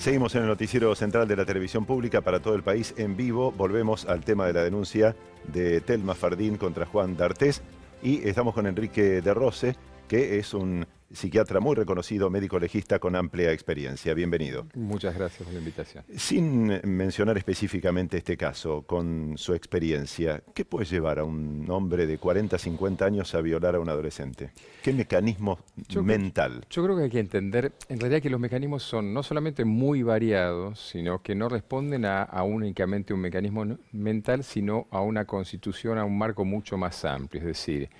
Seguimos en el noticiero central de la televisión pública para todo el país en vivo. Volvemos al tema de la denuncia de Telma Fardín contra Juan D'Artés y estamos con Enrique de Rose, que es un psiquiatra muy reconocido, médico legista con amplia experiencia. Bienvenido. Muchas gracias por la invitación. Sin mencionar específicamente este caso, con su experiencia, ¿qué puede llevar a un hombre de 40, 50 años a violar a un adolescente? ¿Qué mecanismo mental? Yo creo que hay que entender, en realidad, que los mecanismos son no solamente muy variados, sino que no responden a únicamente un mecanismo mental, sino a una constitución, a un marco mucho más amplio. Es decir,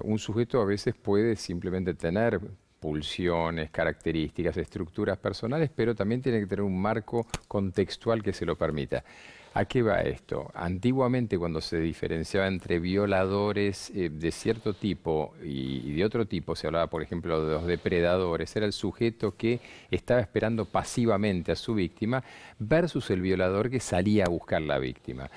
un sujeto a veces puede simplemente tener pulsiones, características, estructuras personales, pero también tiene que tener un marco contextual que se lo permita. ¿A qué va esto? Antiguamente, cuando se diferenciaba entre violadores de cierto tipo y de otro tipo, se hablaba, por ejemplo, de los depredadores, era el sujeto que estaba esperando pasivamente a su víctima versus el violador que salía a buscar la víctima.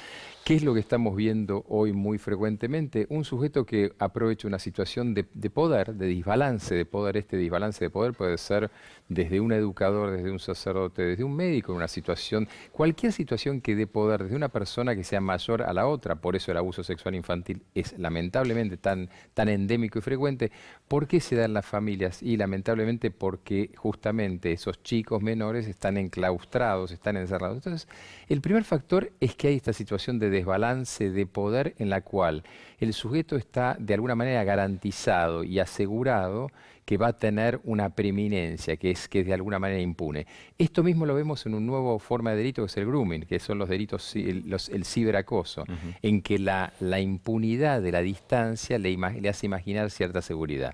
¿Qué es lo que estamos viendo hoy muy frecuentemente? Un sujeto que aprovecha una situación de poder, de desbalance de poder. Este desbalance de poder puede ser desde un educador, desde un sacerdote, desde un médico, en una situación, cualquier situación que dé poder, desde una persona que sea mayor a la otra. Por eso el abuso sexual infantil es lamentablemente tan endémico y frecuente. ¿Por qué se da en las familias? Y lamentablemente porque justamente esos chicos menores están enclaustrados, están encerrados. Entonces, el primer factor es que hay esta situación de desbalance de poder en la cual el sujeto está de alguna manera garantizado y asegurado que va a tener una preeminencia, que es de alguna manera impune. Esto mismo lo vemos en una nueva forma de delito que es el grooming, que son los delitos, el ciberacoso, en que la impunidad de la distancia le hace imaginar cierta seguridad.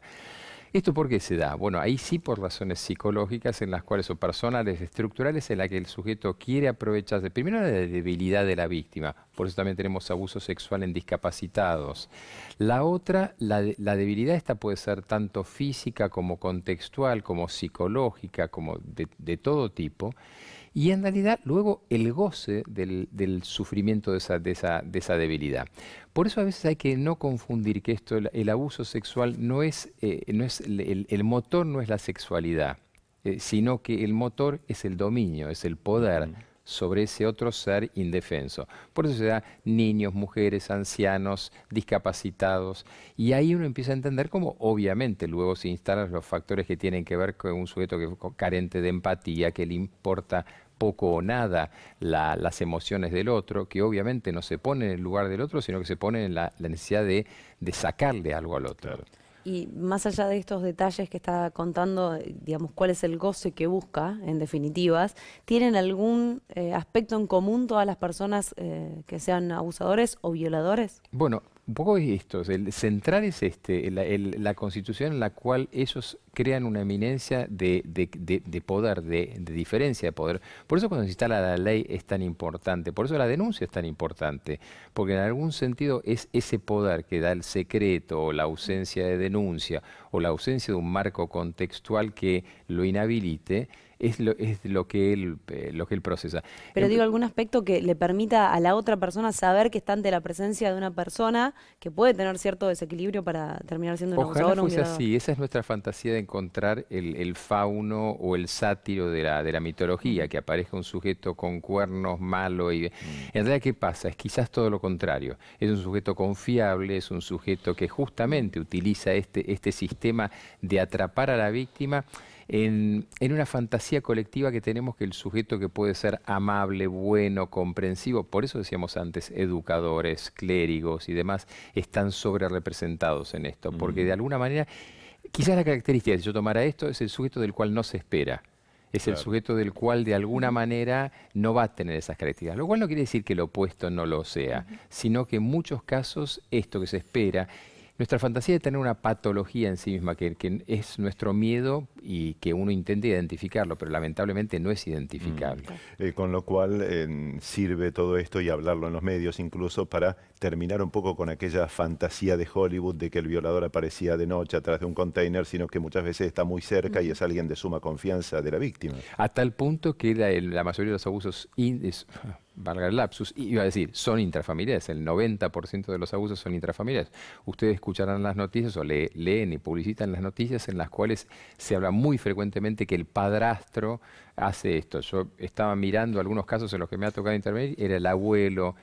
¿Esto por qué se da? Bueno, ahí sí por razones psicológicas en las cuales o personales, estructurales, en las que el sujeto quiere aprovecharse, primero de la debilidad de la víctima, por eso también tenemos abuso sexual en discapacitados. La otra, la debilidad esta puede ser tanto física como contextual, como psicológica, como de todo tipo. Y en realidad luego el goce del sufrimiento de esa debilidad. Por eso a veces hay que no confundir que el abuso sexual no es, el motor no es la sexualidad, sino que el motor es el dominio, es el poder sobre ese otro ser indefenso. Por eso se da niños, mujeres, ancianos, discapacitados, y ahí uno empieza a entender cómo obviamente luego se instalan los factores que tienen que ver con un sujeto que es carente de empatía, que le importa poco o nada las emociones del otro, que obviamente no se pone en el lugar del otro, sino que se pone en la necesidad de sacarle algo al otro. Claro. Y más allá de estos detalles que está contando, digamos, cuál es el goce que busca, en definitivas, ¿tienen algún aspecto en común todas las personas que sean abusadores o violadores? Bueno, un poco es esto, el central es la constitución en la cual ellos crean una eminencia de poder, de diferencia de poder. Por eso cuando se instala la ley es tan importante, por eso la denuncia es tan importante, porque en algún sentido es ese poder que da el secreto o la ausencia de denuncia o la ausencia de un marco contextual que lo inhabilite, es lo que él procesa. Pero digo, algún aspecto que le permita a la otra persona saber que está ante la presencia de una persona que puede tener cierto desequilibrio para terminar siendo un abusador o un violador. Ojalá fuese así, esa es nuestra fantasía de encontrar el fauno o el sátiro de la mitología, que aparezca un sujeto con cuernos malo y... En realidad, ¿qué pasa? Es quizás todo lo contrario. Es un sujeto confiable, es un sujeto que justamente utiliza este sistema de atrapar a la víctima en una fantasía colectiva que tenemos, que el sujeto que puede ser amable, bueno, comprensivo, por eso decíamos antes, educadores, clérigos y demás, están sobre representados en esto, porque de alguna manera, quizás la característica, si yo tomara esto, es el sujeto del cual no se espera. Es el sujeto del cual de alguna manera no va a tener esas características, lo cual no quiere decir que lo opuesto no lo sea, sino que en muchos casos esto que se espera, nuestra fantasía de tener una patología en sí misma, que es nuestro miedo y que uno intenta identificarlo, pero lamentablemente no es identificable. Con lo cual sirve todo esto y hablarlo en los medios incluso para terminar un poco con aquella fantasía de Hollywood de que el violador aparecía de noche atrás de un container, sino que muchas veces está muy cerca y es alguien de suma confianza de la víctima. A tal punto que la mayoría de los abusos valga el lapsus, iba a decir, son intrafamiliares, el 90% de los abusos son intrafamiliares. Ustedes escucharán las noticias o leen y publicitan las noticias en las cuales se habla muy frecuentemente que el padrastro hace esto. Yo estaba mirando algunos casos en los que me ha tocado intervenir, era el abuelo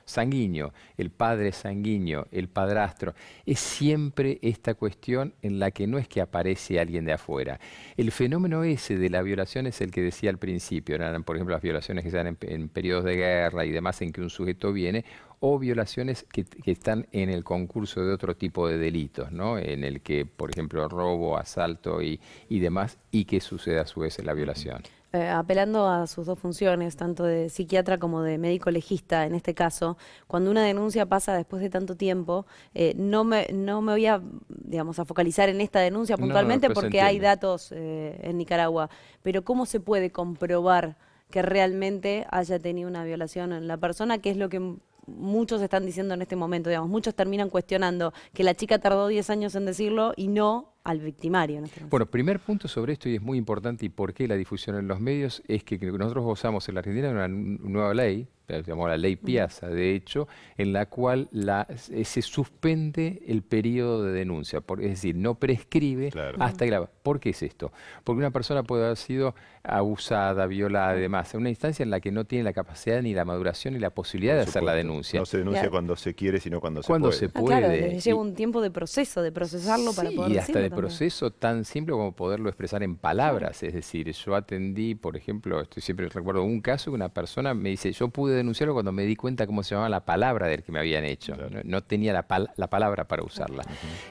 sanguíneo, el padre sanguíneo, el padrastro. Es siempre esta cuestión en la que no es que aparece alguien de afuera. El fenómeno ese de la violación es el que decía al principio, eran por ejemplo las violaciones que se dan en periodos de guerra y demás en que un sujeto viene, o violaciones que están en el concurso de otro tipo de delitos, ¿no? En el que, por ejemplo, robo, asalto y demás, y que sucede a su vez en la violación. Apelando a sus dos funciones, tanto de psiquiatra como de médico legista, en este caso, cuando una denuncia pasa después de tanto tiempo, no me voy a, digamos, a focalizar en esta denuncia puntualmente porque hay datos en Nicaragua, pero ¿cómo se puede comprobar que realmente haya tenido una violación en la persona? Que es lo que muchos están diciendo en este momento, digamos, muchos terminan cuestionando que la chica tardó 10 años en decirlo y no al victimario. En este caso. Bueno, primer punto sobre esto, y es muy importante, y por qué la difusión en los medios, es que nosotros gozamos en la Argentina de una nueva ley, se llama la Ley Piazza, de hecho, en la cual se suspende el periodo de denuncia, es decir, no prescribe hasta que ¿Por qué es esto? Porque una persona puede haber sido abusada, violada y demás, en una instancia en la que no tiene la capacidad ni la maduración ni la posibilidad de hacer la denuncia. No se denuncia cuando se quiere, sino cuando se puede. Claro, lleva un tiempo de proceso, de procesarlo para poder y hasta de también. proceso tan simple como poderlo expresar en palabras. Es decir, yo atendí, por ejemplo, siempre recuerdo un caso que una persona me dice, yo pude denunciarlo cuando me di cuenta cómo se llamaba la palabra del que me habían hecho. No tenía la palabra para usarla.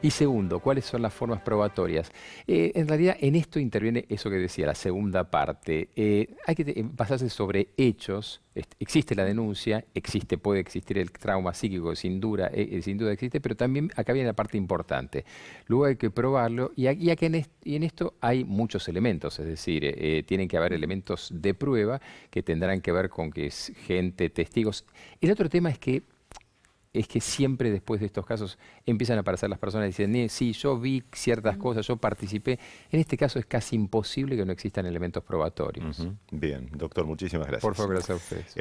Y segundo, ¿cuáles son las formas probatorias? En realidad, en esto interviene eso que decía, la segunda parte. Hay que basarse sobre hechos. Existe la denuncia, puede existir el trauma psíquico, sin duda existe, pero también acá viene la parte importante. Luego hay que probarlo y en esto hay muchos elementos, es decir, tienen que haber elementos de prueba que tendrán que ver con que es gente, testigos. El otro tema es que siempre después de estos casos empiezan a aparecer las personas y dicen, sí, yo vi ciertas cosas, yo participé. En este caso es casi imposible que no existan elementos probatorios. Bien, doctor, muchísimas gracias. Por favor, gracias a ustedes.